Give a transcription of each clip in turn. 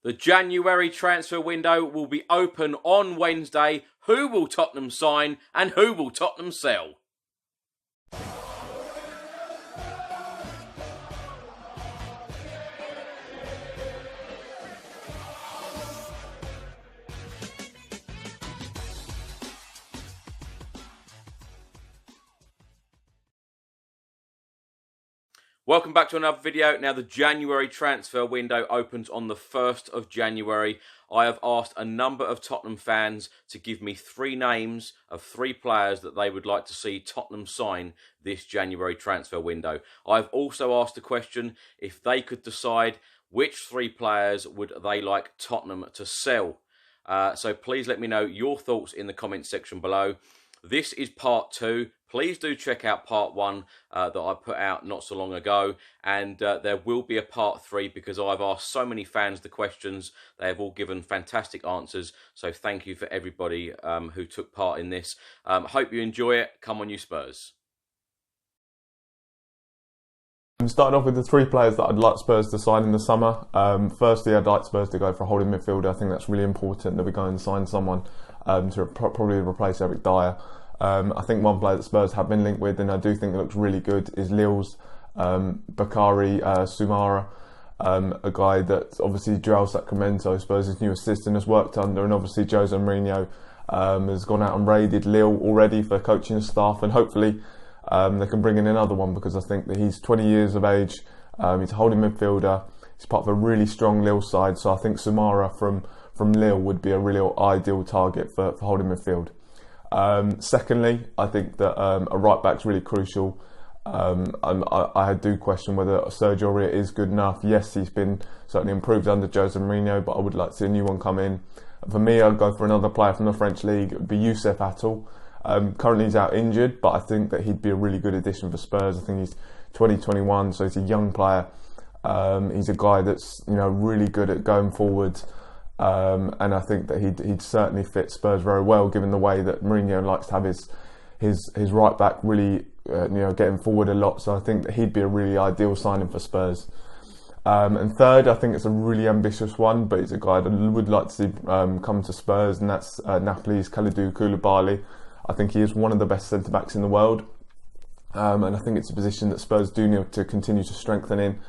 The January transfer window will be open on Wednesday. Who will Tottenham sign and who will Tottenham sell? Welcome back to another video. Now, the January transfer window opens on the 1st of January. I have asked a number of Tottenham fans to give me 3 names of 3 players that they would like to see Tottenham sign this January transfer window. I've also asked the question if they could decide which 3 players would they like Tottenham to sell. So please let me know your thoughts in the comments section below. This is part 2. Please do check out part 1 that I put out not so long ago. And there will be a part 3 because I've asked so many fans the questions. They have all given fantastic answers. So thank you for everybody who took part in this. Hope you enjoy it. Come on, you Spurs. I'm starting off with the 3 players that I'd like Spurs to sign in the summer. Firstly, I'd like Spurs to go for a holding midfielder. I think that's really important that we go and sign someone to probably replace Eric Dyer. I think one player that Spurs have been linked with, and I do think it looks really good, is Lille's Bakary Soumaré, a guy that obviously João Sacramento, Spurs' new assistant, has worked under, and obviously Jose Mourinho has gone out and raided Lille already for coaching staff, and hopefully they can bring in another one, because I think that he's 20 years of age, he's a holding midfielder, he's part of a really strong Lille side, so I think Soumaré from Lille would be a real ideal target for holding midfield. Secondly, I think that a right back's really crucial. I do question whether Sergio Aurier is good enough. Yes, he's been certainly improved under Jose Mourinho, but I would like to see a new one come in. For me, I'd go for another player from the French league. It would be Youssef Attal. Currently he's out injured, but I think that he'd be a really good addition for Spurs. I think he's 2021, so he's a young player. He's a guy that's really good at going forward. And I think that he'd certainly fit Spurs very well, given the way that Mourinho likes to have his right back really getting forward a lot. So I think that he'd be a really ideal signing for Spurs. And third, I think it's a really ambitious one, but it's a guy that I would like to see come to Spurs, and that's Napoli's Kalidou Koulibaly. I think he is one of the best centre backs in the world, and I think it's a position that Spurs do need to continue to strengthen in.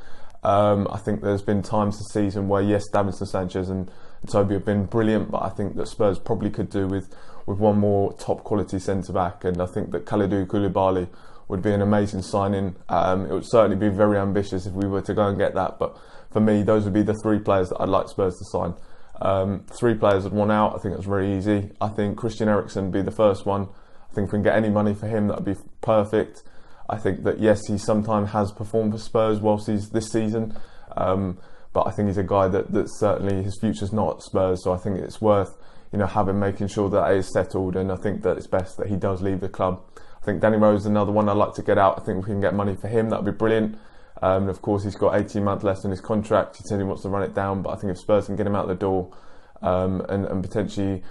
I think there's been times this season where, yes, Davinson Sanchez and Toby have been brilliant, but I think that Spurs probably could do with one more top quality centre back, and I think that Kalidou Koulibaly would be an amazing signing. It would certainly be very ambitious if we were to go and get that, but for me, those would be the 3 players that I'd like Spurs to sign. 3 players I'd want out. I think that's very easy. I think Christian Eriksen would be the first one. I think if we can get any money for him, that would be perfect. I think that, yes, he sometimes has performed for Spurs whilst he's this season, but I think he's a guy that certainly his future's not at Spurs, so I think it's worth making sure that is settled, and I think that it's best that he does leave the club. I think Danny Rose is another one I'd like to get out. I think if we can get money for him, that would be brilliant. And of course, he's got 18 months left on his contract. He said he wants to run it down, but I think if Spurs can get him out the door and potentially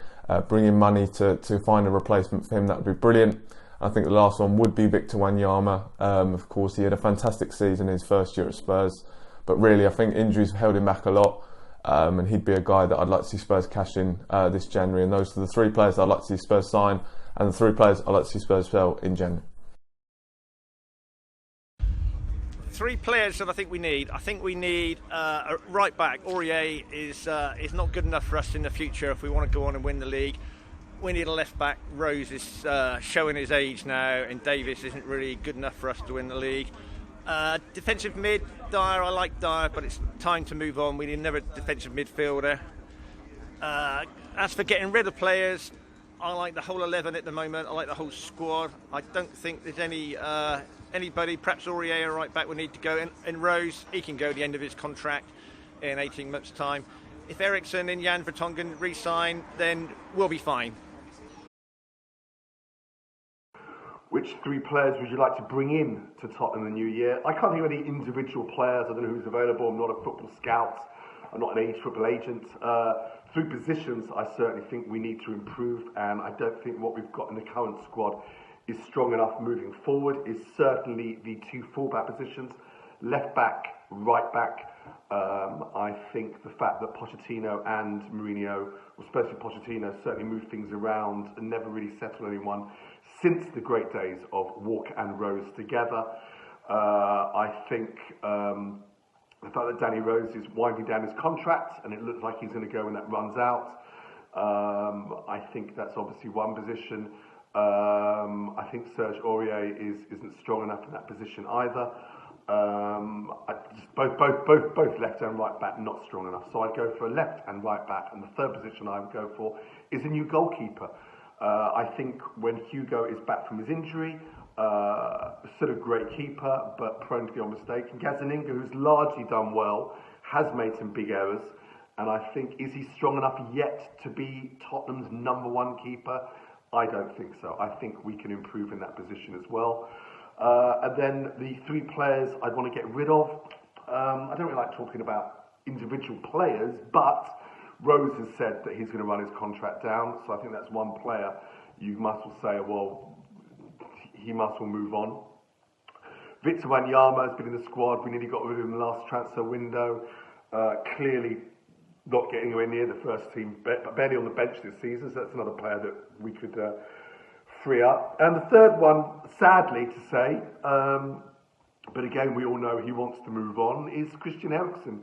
bring in money to find a replacement for him, that would be brilliant. I think the last one would be Victor Wanyama. Of course, he had a fantastic season in his first year at Spurs, but really I think injuries have held him back a lot, and he'd be a guy that I'd like to see Spurs cash in this January. And those are the 3 players I'd like to see Spurs sign, and the 3 players I'd like to see Spurs sell in January. 3 players that I think we need. I think we need a right back. Aurier is not good enough for us in the future if we want to go on and win the league. We need a left back. Rose is showing his age now, and Davis isn't really good enough for us to win the league. Defensive mid, Dyer. I like Dyer, but it's time to move on. We need another defensive midfielder. As for getting rid of players, I like the whole 11 at the moment. I like the whole squad. I don't think there's anybody. Perhaps Aurier, right back, will need to go. And Rose, he can go at the end of his contract in 18 months' time. If Eriksen and Jan Vertonghen re-sign, then we'll be fine. Which 3 players would you like to bring in to Tottenham in the new year? I can't think of any individual players. I don't know who's available. I'm not a football scout. I'm not an football agent. 3 positions I certainly think we need to improve, and I don't think what we've got in the current squad is strong enough moving forward. Is certainly the 2 full-back positions, left back, right back. I think the fact that Pochettino and Mourinho, or especially Pochettino, certainly moved things around and never really settled anyone since the great days of Walker and Rose together. I think the fact that Danny Rose is winding down his contract and it looks like he's going to go when that runs out. I think that's obviously one position. I think Serge Aurier isn't strong enough in that position either. Both left and right back not strong enough. So I'd go for a left and right back, and the third position I would go for is a new goalkeeper. I think when Hugo is back from his injury, still a great keeper, but prone to be on mistake. And Gazzaniga, who's largely done well, has made some big errors. And I think, is he strong enough yet to be Tottenham's #1 keeper? I don't think so. I think we can improve in that position as well. And then the three players I'd want to get rid of. I don't really like talking about individual players, but Rose has said that he's going to run his contract down. So I think that's one player you must well say, well, he must well move on. Victor Wanyama has been in the squad. We nearly got rid of him in the last transfer window. Clearly not getting anywhere near the first team, but barely on the bench this season. So that's another player that we could free up. And the third one, sadly to say, but again we all know he wants to move on, is Christian Eriksen.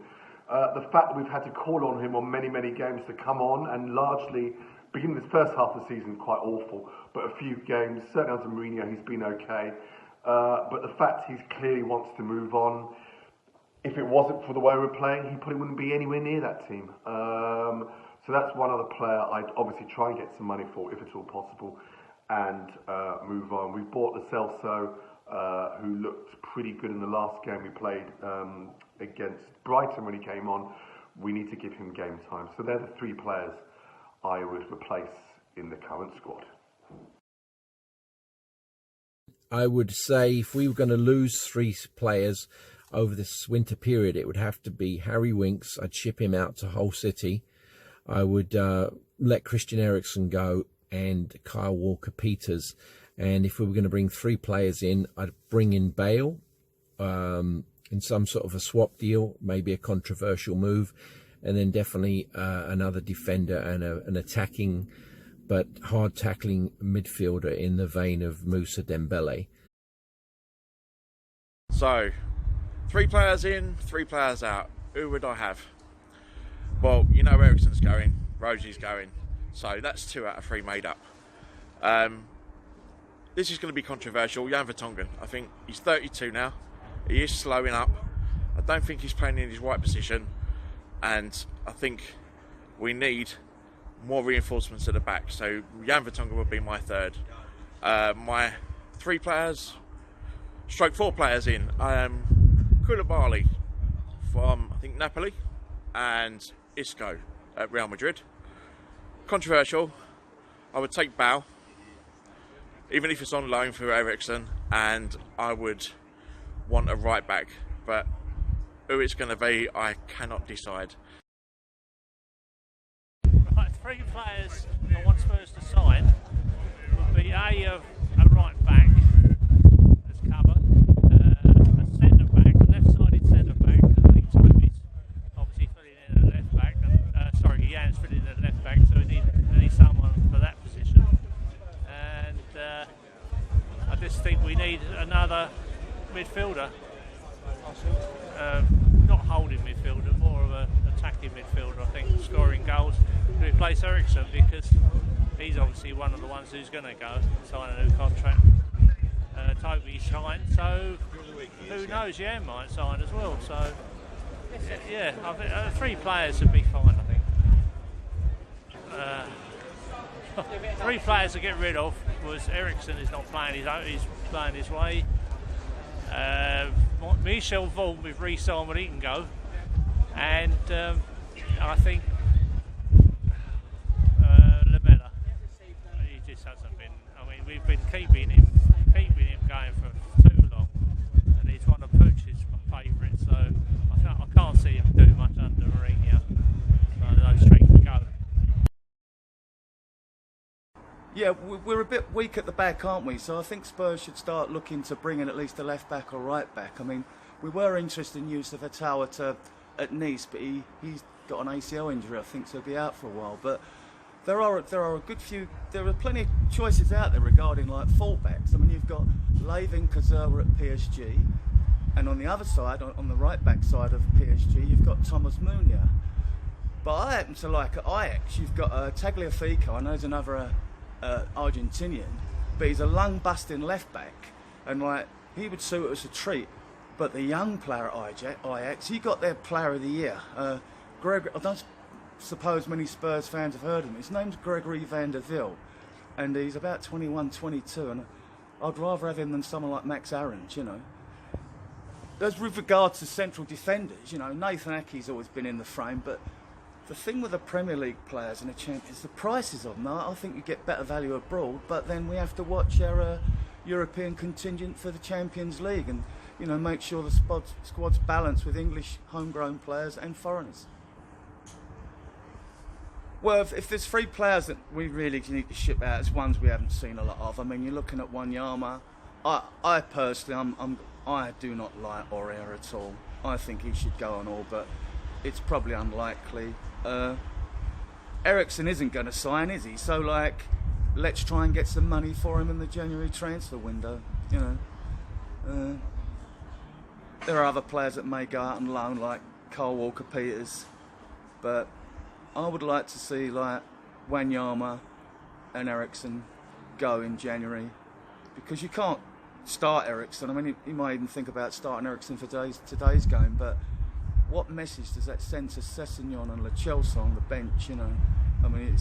The fact that we've had to call on him on many games to come on, and largely beginning this first half of the season quite awful, but a few games, certainly under Mourinho, he's been okay. But the fact he clearly wants to move on, if it wasn't for the way we're playing, he probably wouldn't be anywhere near that team. So that's one other player I'd obviously try and get some money for, if at all possible, and move on. We bought Lo Celso, who looked pretty good in the last game we played against Brighton when he came on. We need to give him game time. So they're the three players I would replace in the current squad. I would say if we were going to lose three players over this winter period, it would have to be Harry Winks. I'd ship him out to Hull City. I would let Christian Eriksen go and Kyle Walker-Peters. And if we were going to bring three players in, I'd bring in Bale in some sort of a swap deal, maybe a controversial move, and then definitely another defender and an attacking but hard-tackling midfielder in the vein of Moussa Dembele. So, 3 players in, 3 players out. Who would I have? Well, you know Eriksen's going, Rosie's going, so that's 2 out of 3 made up. This is going to be controversial. Jan Vertonghen, I think he's 32 now. He is slowing up. I don't think he's playing in his right position, and I think we need more reinforcements at the back. So Jan Vertonghen would be my third. My 3 players, stroke 4 players in. Koulibaly from, I think, Napoli, and Isco at Real Madrid. Controversial. I would take Bale, even if it's on loan for Eriksen, and I would want a right back, but who it's going to be, I cannot decide. Right, 3 players I want Spurs to sign would be a right back as cover, a centre back, a left-sided centre back. I think Toby's obviously filling in at left back, and Jan's filling in at left back, so we need someone for that position. And I just think we need another midfielder, not holding midfielder, more of an attacking midfielder, I think, scoring goals to replace Eriksen, because he's obviously one of the ones who's going to go sign a new contract. Toby signed, so who knows, Jan might sign as well. So yeah, I think 3 players would be fine, I think. 3 players to get rid of was Eriksen is not playing he's playing his way. Michel Vaughan, we've re-signed when he can go, and I think Lamela, he just hasn't been. I mean, we've been keeping him going for too long, and he's one of Pooch's favourites. So I can't see him doing much under Mourinho. So those 3 can go. Yeah, we're a bit weak at the back, aren't we? So I think Spurs should start looking to bring in at least a left back or right back. I mean, we were interested in use of Atawa to at Nice, but he's got an ACL injury, I think, so he'll be out for a while. But there are a good few. There are plenty of choices out there regarding like fullbacks. I mean, you've got Leivin Kurzawa at PSG, and on the other side, on the right back side of PSG, you've got Thomas Meunier. But I happen to like at Ajax, you've got Tagliafico. I know he's another Argentinian, but he's a lung-busting left back, and like he would suit us a treat. But the young player at Ajax, he got their Player of the Year. I don't suppose many Spurs fans have heard of him. His name's Gregory van der Wiel, and he's about 21, 22, and I'd rather have him than someone like Max Aarons, you know. As with regards to central defenders, you know, Nathan Ake's always been in the frame, but the thing with the Premier League players and the Champions, the prices of them. I think you get better value abroad, but then we have to watch our European contingent for the Champions League and, you know, make sure the squad's balanced with English homegrown players and foreigners. Well, if there's 3 players that we really need to ship out, it's ones we haven't seen a lot of. I mean, you're looking at Wanyama. I personally, I do not like Aurier at all. I think he should go on all, but it's probably unlikely. Eriksen isn't going to sign, is he? So, like, let's try and get some money for him in the January transfer window. You know, there are other players that may go out on loan, like Cole Walker-Peters, but I would like to see like Wanyama and Eriksen go in January, because you can't start Eriksen. I mean, you might even think about starting Eriksen for today's game, but what message does that send to Sessegnon and Lo Celso on the bench? You know, I mean,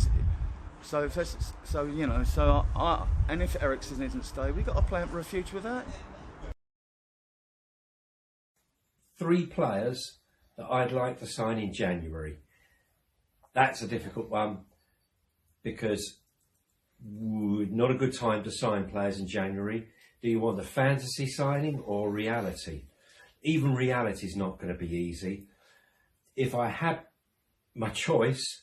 and if Eriksen isn't staying, we've got to plan for a future with that. 3 players that I'd like to sign in January. That's a difficult one, because not a good time to sign players in January. Do you want a fantasy signing or reality? Even reality is not going to be easy. If I had my choice,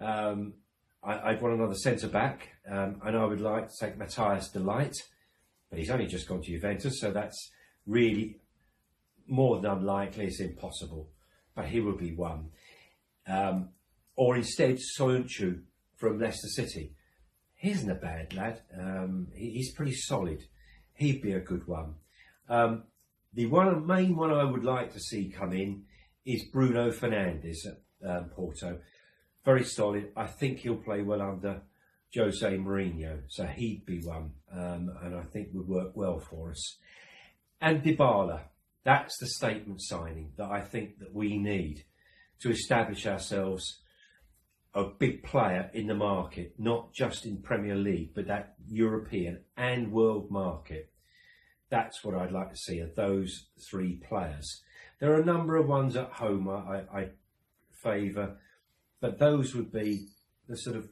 I'd want another centre-back, and I would like to take Matthias de Ligt, but he's only just gone to Juventus, so that's really more than unlikely. It's impossible, but he would be one. Or instead, Soyuncu from Leicester City. He isn't a bad lad. He's pretty solid. He'd be a good one. The main one I would like to see come in is Bruno Fernandes at Porto. Very solid. I think he'll play well under Jose Mourinho, so he'd be one, and I think would work well for us. And Dybala, that's the statement signing that I think that we need to establish ourselves a big player in the market, not just in Premier League, but that European and world market. That's what I'd like to see of those 3 players. There are a number of ones at home I favour, but those would be the sort of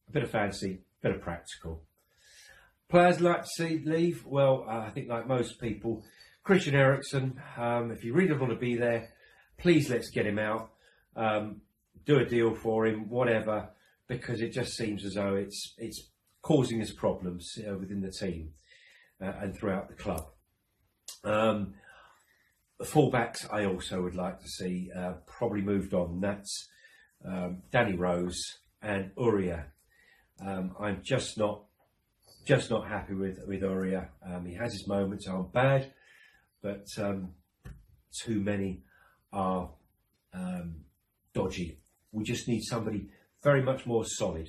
a bit of fancy, a bit of practical. Players I'd like to see leave, well, I think like most people, Christian Eriksen, if you really want to be there, please let's get him out. Do a deal for him, whatever, because it just seems as though it's causing us problems within the team and throughout the club. The fullbacks I also would like to see probably moved on. That's Danny Rose and Aurier. I'm just not happy with Aurier. He has his moments aren't bad, but too many are dodgy. We just need somebody very much more solid.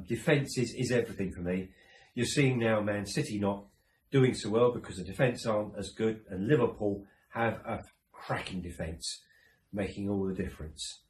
Defence is everything for me. You're seeing now Man City not doing so well because the defence aren't as good, and Liverpool have a cracking defence, making all the difference.